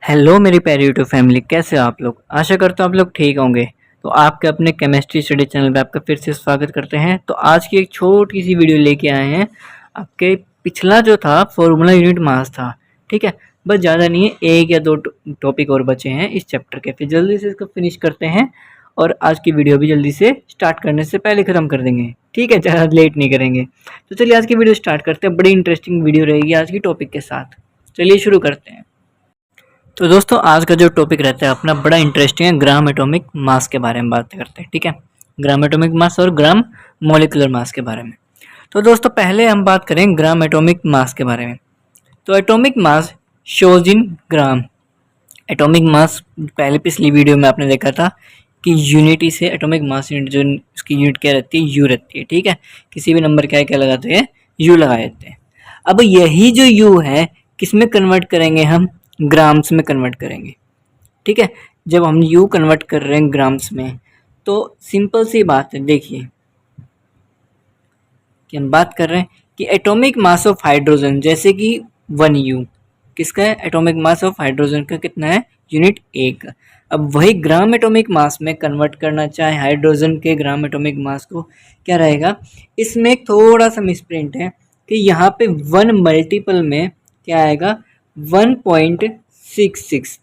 Hello मेरी प्यारी YouTube family, कैसे हो आप लोग। आशा करता हूँ आप लोग ठीक होंगे। तो आपके अपने केमिस्ट्री स्टडी चैनल पे आपका फिर से स्वागत करते हैं। तो आज की एक छोटी सी वीडियो लेके आए हैं। आपके पिछला जो था फॉर्मूला यूनिट मास था, ठीक है। बस ज़्यादा नहीं है, एक या दो टॉपिक और बचे हैं इस चैप्टर के, फिर जल्दी से इसको फिनिश करते हैं और आज की वीडियो भी जल्दी से स्टार्ट करने से पहले ख़त्म कर देंगे, ठीक है। ज़्यादा लेट नहीं करेंगे। तो चलिए आज की वीडियो स्टार्ट करते हैं। बड़ी इंटरेस्टिंग वीडियो रहेगी आज की टॉपिक के साथ। चलिए शुरू करते हैं। तो दोस्तों आज का जो टॉपिक रहता है अपना बड़ा इंटरेस्टिंग है। ग्राम एटॉमिक मास के बारे में बात करते हैं, ठीक है। ग्राम एटॉमिक मास और ग्राम मॉलिक्यूलर मास के बारे में। तो दोस्तों पहले हम बात करें ग्राम एटॉमिक मास के बारे में। तो atomic mass shows in gram. Atomic mass पहले पिछली वीडियो में आपने देखा था कि यूनिटी से एटॉमिक मास यूनिट जो उसकी यूनिट क्या रहती है, यू रहती है, ठीक है। किसी भी नंबर क्या लगाते हैं, यू लगा देते हैं। अब यही जो यू है किस में कन्वर्ट करेंगे, हम ग्राम्स में कन्वर्ट करेंगे, ठीक है। जब हम यू कन्वर्ट कर रहे हैं ग्राम्स में तो सिंपल सी बात है, देखिए कि हम बात कर रहे हैं कि एटॉमिक मास ऑफ हाइड्रोजन जैसे कि 1 यू किसका है, एटॉमिक मास ऑफ हाइड्रोजन का कितना है, यूनिट 1। अब वही ग्राम एटॉमिक मास में कन्वर्ट करना चाहे हाइड्रोजन के ग्राम एटॉमिक मास को, क्या रहेगा, इसमें थोड़ा सा मिसप्रिंट है कि यहाँ पे 1 मल्टीपल में क्या आएगा, 1.66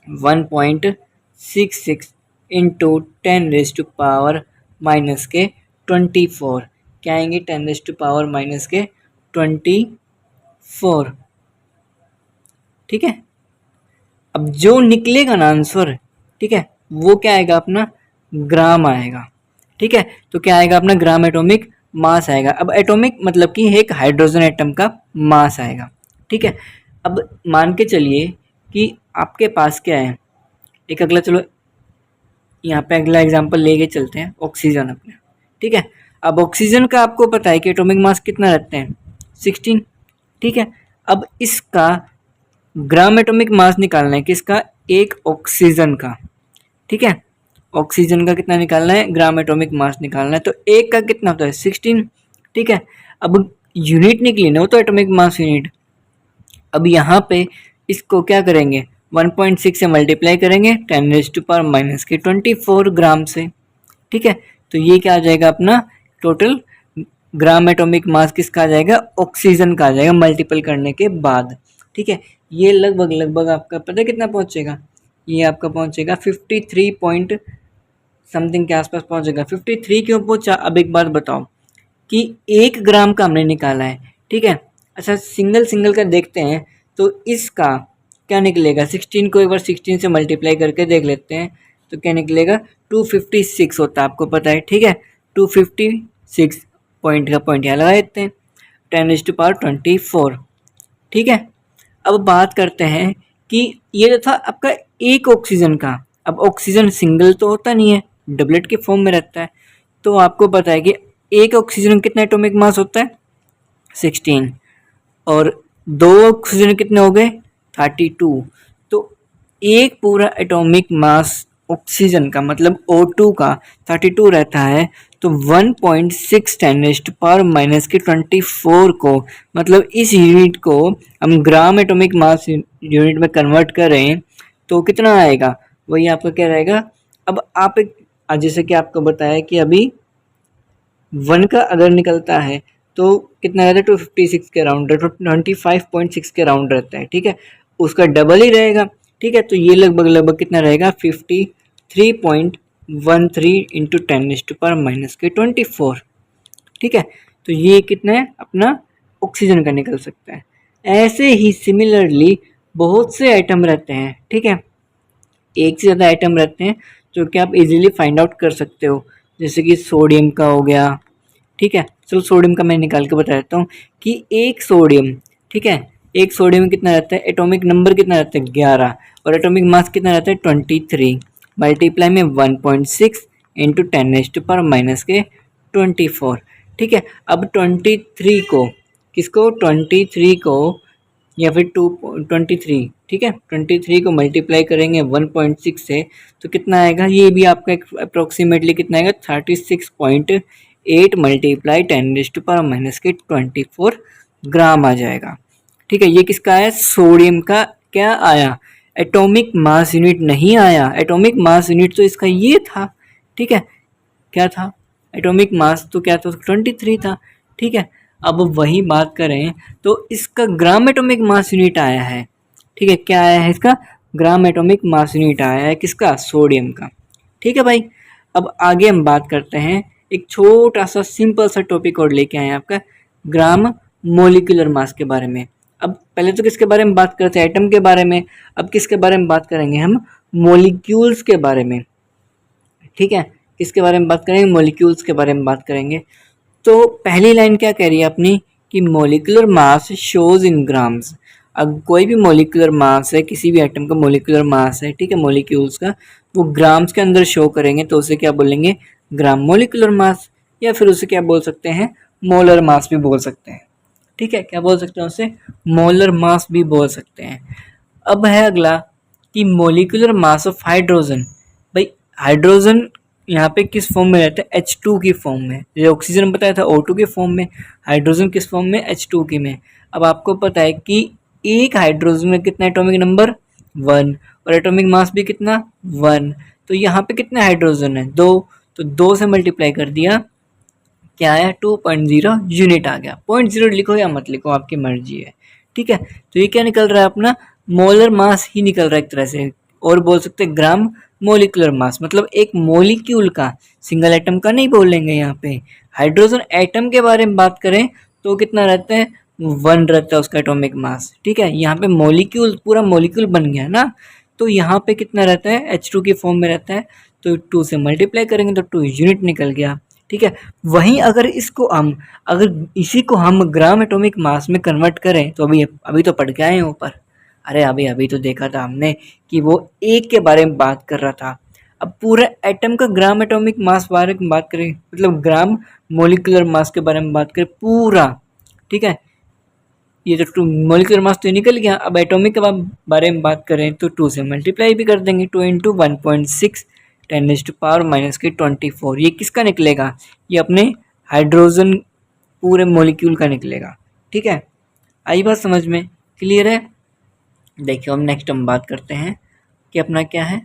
1.66 इंटू 10⁻⁻24 क्या आएंगे, 10⁻⁻24, ठीक है। अब जो निकलेगा ना आंसर, ठीक है, वो क्या आएगा, अपना ग्राम आएगा, ठीक है। तो क्या आएगा, अपना ग्राम एटॉमिक मास आएगा। अब एटॉमिक मतलब कि एक हाइड्रोजन एटम का मास आएगा, ठीक है। अब मान के चलिए कि आपके पास क्या है, एक अगला, चलो यहाँ पे अगला एग्जांपल लेके चलते हैं, ऑक्सीजन अपने, ठीक है। अब ऑक्सीजन का आपको पता है कि एटॉमिक मास कितना रहते हैं, 16, ठीक है। अब इसका ग्राम एटॉमिक मास निकालना है, किसका, एक ऑक्सीजन का, ठीक है। ऑक्सीजन का कितना निकालना है, ग्राम एटॉमिक मास निकालना है। तो एक का कितना होता है, 16, ठीक है। अब यूनिट निकली ना, वो तो एटॉमिक मास यूनिट। अब यहाँ पे इसको क्या करेंगे, 1.6 से मल्टीप्लाई करेंगे 10⁻⁻24 ग्राम से, ठीक है। तो ये क्या आ जाएगा, अपना टोटल ग्राम एटॉमिक मास किसका आ जाएगा, ऑक्सीजन का आ जाएगा मल्टीपल करने के बाद, ठीक है। ये लगभग लगभग आपका पता है कितना पहुंचेगा, ये आपका पहुंचेगा 53 पॉइंट समथिंग के आसपास पहुंचेगा। 53 क्यों पहुंचा, अब एक बात बताओ कि 1 ग्राम का हमने निकाला है, ठीक है। अच्छा सिंगल सिंगल का देखते हैं तो इसका क्या निकलेगा, 16 को एक बार 16 से मल्टीप्लाई करके देख लेते हैं तो क्या निकलेगा, 256 होता है, आपको पता है, ठीक है। 256 पॉइंट का पॉइंट यहाँ लगा देते हैं, 10⁻24, ठीक है। अब बात करते हैं कि ये जो था आपका एक ऑक्सीजन का, अब ऑक्सीजन सिंगल तो होता नहीं है, डबलेट के फॉर्म में रहता है। तो आपको पता है कि एक ऑक्सीजन कितना एटॉमिक मास होता है, 16, और 2 ऑक्सीजन कितने हो गए, 32। तो एक पूरा एटॉमिक मास ऑक्सीजन का मतलब O2 का 32 रहता है। तो 1.6 10⁻⁻24 को, मतलब इस यूनिट को हम ग्राम एटॉमिक मास यूनिट में कन्वर्ट करें तो कितना आएगा, वही आपका क्या रहेगा। अब आप एक, जैसे कि आपको बताया कि अभी 1 का अगर निकलता है तो कितना रहता है, 256 के राउंड, 25.6 के राउंड रहता है, ठीक है। उसका डबल ही रहेगा, ठीक है। तो ये लगभग लगभग कितना रहेगा, 53.13 इंटू 10⁻⁻24, ठीक है। तो ये कितना है, अपना ऑक्सीजन का निकल सकता है। ऐसे ही सिमिलरली बहुत से आइटम रहते हैं, ठीक है। एक से ज़्यादा आइटम रहते हैं जो कि आप इजीली फाइंड आउट कर सकते हो, जैसे कि सोडियम का हो गया, ठीक है। चलो सोडियम का मैं निकाल के बता देता हूँ कि एक सोडियम, ठीक है, एक सोडियम में कितना रहता है, एटॉमिक नंबर कितना रहता है, 11, और एटॉमिक मास कितना रहता है, 23, मल्टीप्लाई में 1.6 इंटू 10⁻⁻24, ठीक है। अब 23 को, किसको, 23 को या फिर 23, ठीक है, 23 को मल्टीप्लाई करेंगे 1.6 से तो कितना आएगा, ये भी आपका अप्रोक्सीमेटली कितना आएगा, 36.8 मल्टीप्लाई 10⁻⁻24 ग्राम आ जाएगा, ठीक है। ये किसका है, सोडियम का क्या आया, एटॉमिक मास यूनिट नहीं आया। एटॉमिक मास यूनिट तो इसका ये था, ठीक है, क्या था, एटॉमिक मास तो क्या था, 23 था, ठीक है। अब वही बात करें तो इसका ग्राम एटॉमिक मास यूनिट आया है, ठीक है, क्या आया है इसका, ग्राम एटॉमिक मास यूनिट आया है, किसका, सोडियम का, ठीक है भाई। अब आगे हम बात करते हैं, एक छोटा सा सिंपल सा टॉपिक और लेके आए हैं आपका, ग्राम मोलिकुलर मास के बारे में। अब पहले तो किसके बारे में बात करते हैं, एटम के बारे में। अब किसके बारे में बात करेंगे हम, मोलिक्यूल्स के बारे में, ठीक है। किसके बारे में बात करेंगे, मोलिक्यूल्स के बारे में बात करेंगे। तो पहली लाइन क्या कह रही है अपनी, कि molecular mass shows in grams. अब कोई भी मोलिकुलर मास है, किसी भी एटम का मोलिकुलर मास है, ठीक है, मोलिक्यूल्स का, वो ग्राम्स के अंदर शो करेंगे तो उसे क्या बोलेंगे, ग्राम मोलिकुलर मास, या फिर उसे क्या बोल सकते हैं, मोलर मास भी बोल सकते हैं, ठीक है। क्या बोल सकते हैं उसे, मोलर मास भी बोल सकते हैं। अब है अगला कि मोलिकुलर मास ऑफ हाइड्रोजन। भाई हाइड्रोजन यहाँ पे किस फॉर्म में रहता है, H2 की फॉर्म में। जो ऑक्सीजन बताया था O2 के फॉर्म में, हाइड्रोजन किस फॉर्म में, H2 की में। अब आपको पता है कि एक हाइड्रोजन में कितना एटॉमिक नंबर, 1, और एटॉमिक मास भी कितना, 1। तो यहाँ पे कितने हाइड्रोजन है, 2, तो 2 से मल्टीप्लाई कर दिया, क्या आया, 2.0 यूनिट आ गया। 0.0 लिखो या मत लिखो, आपकी मर्जी है, ठीक है। तो ये क्या निकल रहा है अपना, मोलर मास ही निकल रहा है एक तरह से, और बोल सकते हैं ग्राम मोलिकुलर मास, मतलब एक मोलिक्यूल का, सिंगल एटम का नहीं बोलेंगे यहाँ पे। हाइड्रोजन एटम के बारे में बात करें तो कितना रहता है, 1 रहता है उसका एटॉमिक मास, ठीक है। यहाँ पे मोलिक्यूल, पूरा मोलिक्यूल बन गया ना, तो यहाँ पे कितना रहता है, H2 की फॉर्म में रहता है, तो 2 से मल्टीप्लाई करेंगे तो 2 यूनिट निकल गया, ठीक है। वहीं अगर इसको हम, अगर इसी को हम ग्राम एटॉमिक मास में कन्वर्ट करें तो अभी तो पढ़ के आए हैं ऊपर, अरे अभी तो देखा था हमने कि वो एक के बारे में बात कर रहा था। अब पूरा एटम का ग्राम एटॉमिक मास बारे में बात करें, मतलब ग्राम मोलिकुलर मास के बारे में बात करें पूरा, ठीक है। ये तो 2 मोलिकुलर मास तो निकल गया। अब एटॉमिक के बारे में बात करें तो 2 से मल्टीप्लाई भी कर देंगे, 2 इंटू 1.6 10⁻⁻⁴। ये किसका निकलेगा, ये अपने हाइड्रोजन पूरे मोलिक्यूल का निकलेगा, ठीक है। आई बात समझ में, क्लियर है। देखिए हम नेक्स्ट हम बात करते हैं कि अपना क्या है,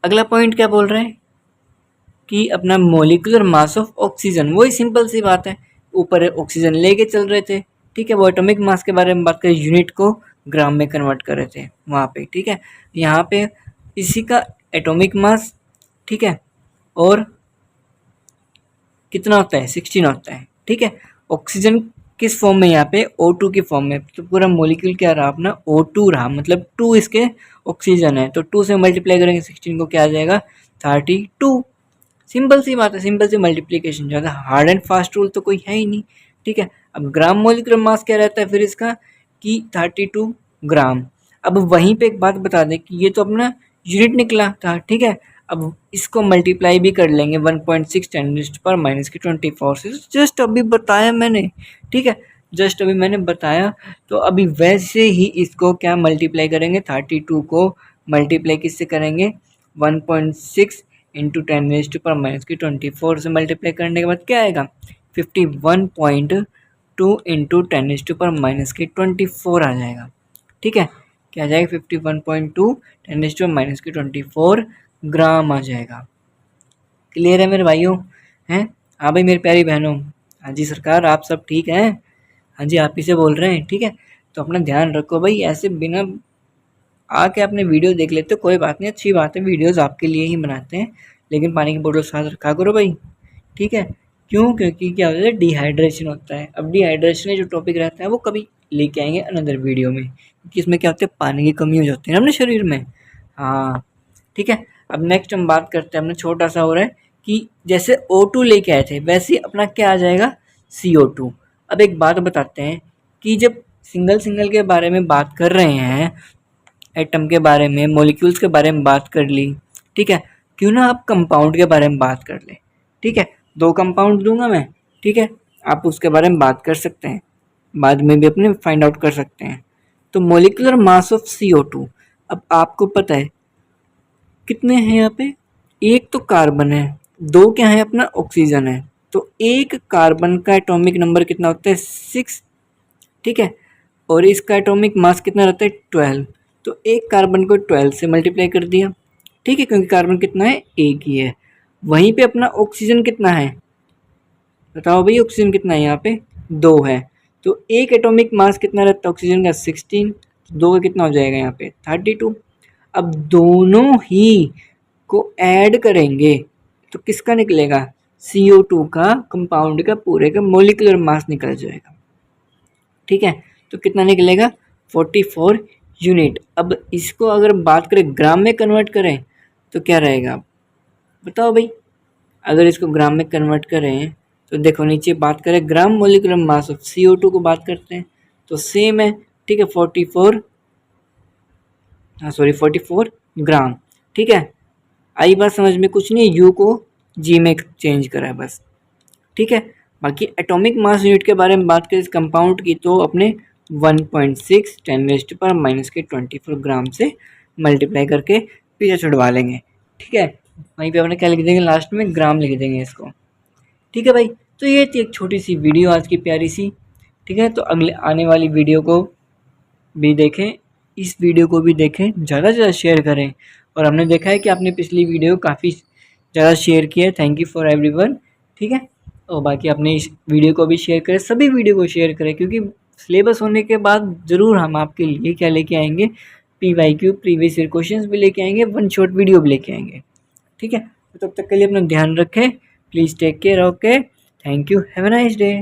अगला पॉइंट क्या बोल रहे हैं कि अपना मोलिकुलर मास ऑफ ऑक्सीजन। वही सिंपल सी बात है, ऊपर ऑक्सीजन लेके चल रहे थे, ठीक है। वो एटॉमिक मास के बारे में बात करें, यूनिट को ग्राम में कन्वर्ट कर रहे थे वहाँ पे, ठीक है। यहाँ पे इसी का एटॉमिक मास, ठीक है, और कितना होता है, 16 होता है, ठीक है। ऑक्सीजन किस फॉर्म में, यहाँ पे O2 की फॉर्म में, तो पूरा मोलिक्यूल क्या रहा अपना, O2 रहा, मतलब 2 इसके ऑक्सीजन है, तो 2 से मल्टीप्लाई करेंगे 16 को, क्या आ जाएगा, 32। सिंपल सी बात है, सिंपल सी मल्टीप्लिकेशन, ज़्यादा हार्ड एंड फास्ट रूल तो कोई है ही नहीं, ठीक है। अब ग्राम मोलिकुलर मास क्या रहता है फिर इसका, कि 32 ग्राम। अब वहीं पे एक बात बता दें कि ये तो अपना यूनिट निकला था, ठीक है। अब इसको मल्टीप्लाई भी कर लेंगे 1.6 10⁻⁻24 से, जस्ट अभी बताया मैंने, ठीक है, जस्ट अभी मैंने बताया। तो अभी वैसे ही इसको क्या मल्टीप्लाई करेंगे, 32 को मल्टीप्लाई किससे करेंगे, 1.6 इंटू 10⁻⁻24 से मल्टीप्लाई करने के बाद क्या आएगा, 51.2 इंटू 10⁻⁻24 आ जाएगा, ठीक है। क्या आ जाएगा, 51.2 10⁻⁻24 ग्राम आ जाएगा। क्लियर है मेरे भाइयों, हैं, हाँ भाई मेरी प्यारी बहनों, हाँ जी सरकार, आप सब ठीक हैं, हाँ जी आप ही से बोल रहे हैं, ठीक है। तो अपना ध्यान रखो भाई, ऐसे बिना आके आपने वीडियो देख लेते हो कोई बात नहीं, अच्छी बात है, वीडियोस आपके लिए ही बनाते हैं, लेकिन पानी की बोतल साथ रखा करो भाई, ठीक है। क्यों, क्योंकि क्या होता है, डिहाइड्रेशन होता है। अब डिहाइड्रेशन का जो टॉपिक रहता है वो कभी लेके आएंगे अनदर वीडियो में, क्योंकि इसमें क्या होता है, पानी की कमी हो जाती है ना अपने शरीर में, हाँ, ठीक है। अब नेक्स्ट हम बात करते हैं, हमने छोटा सा हो रहा है कि जैसे O2 लेके आए थे वैसे ही अपना क्या आ जाएगा, CO2। अब एक बात बताते हैं कि जब सिंगल के बारे में बात कर रहे हैं, एटम के बारे में, मॉलिक्यूल्स के बारे में बात कर ली, ठीक है, क्यों ना आप कंपाउंड के बारे में बात कर लें, ठीक है। 2 कंपाउंड दूंगा मैं, ठीक है, आप उसके बारे में बात कर सकते हैं, बाद में भी अपने फाइंड आउट कर सकते हैं। तो मोलिकुलर मास ऑफ CO2, अब आपको पता है कितने हैं यहाँ पे, एक तो कार्बन है, 2 क्या है अपना ऑक्सीजन है, तो एक कार्बन का एटॉमिक नंबर कितना होता है, 6, ठीक है। और इसका एटॉमिक मास कितना रहता है 12। तो एक कार्बन को 12 से मल्टीप्लाई कर दिया, ठीक है, क्योंकि कार्बन कितना है एक ही है। वहीं पे अपना ऑक्सीजन कितना है बताओ भाई, ऑक्सीजन कितना है यहाँ पे 2 है। तो एक एटॉमिक मास कितना रहता है ऑक्सीजन का 16, 2 का कितना हो जाएगा यहाँ पे 32। अब दोनों ही को ऐड करेंगे तो किसका निकलेगा CO2 का कंपाउंड का पूरे का मोलिकुलर मास निकल जाएगा, ठीक है। तो कितना निकलेगा 44 यूनिट। अब इसको अगर बात करें ग्राम में कन्वर्ट करें तो क्या रहेगा बताओ भाई। अगर इसको ग्राम में कन्वर्ट करें तो देखो नीचे बात करें gram molecular mass of CO2 को बात करते हैं तो सेम है, ठीक है 44 ग्राम, ठीक है। आई बात समझ में, कुछ नहीं, यू को जी में चेंज करा है बस, ठीक है। बाकी एटॉमिक मास यूनिट के बारे में बात करें इस कंपाउंड की तो अपने 1.6 10⁻⁻24 ग्राम से मल्टीप्लाई करके पीछे छुड़वा लेंगे, ठीक है। वहीं पे अपने क्या लिख देंगे लास्ट में ग्राम लिख देंगे इसको, ठीक है भाई। तो ये थी एक छोटी सी वीडियो आज की प्यारी सी, ठीक है। तो अगले आने वाली वीडियो को भी देखें, इस वीडियो को भी देखें, ज़्यादा से ज़्यादा शेयर करें। और हमने देखा है कि आपने पिछली वीडियो काफ़ी ज़्यादा शेयर किया है, थैंक यू फॉर एवरीवन, ठीक है। और बाकी अपने इस वीडियो को भी शेयर करें, सभी वीडियो को शेयर करें, क्योंकि सिलेबस होने के बाद ज़रूर हम आपके लिए क्या लेके आएंगे PYQ प्रीवियस ईयर क्वेश्चंस भी लेके आएंगे, वन शॉट वीडियो भी लेके आएंगे, ठीक है। तो तब तक के लिए अपना ध्यान रखें, please take care, okay, thank you, have a nice day.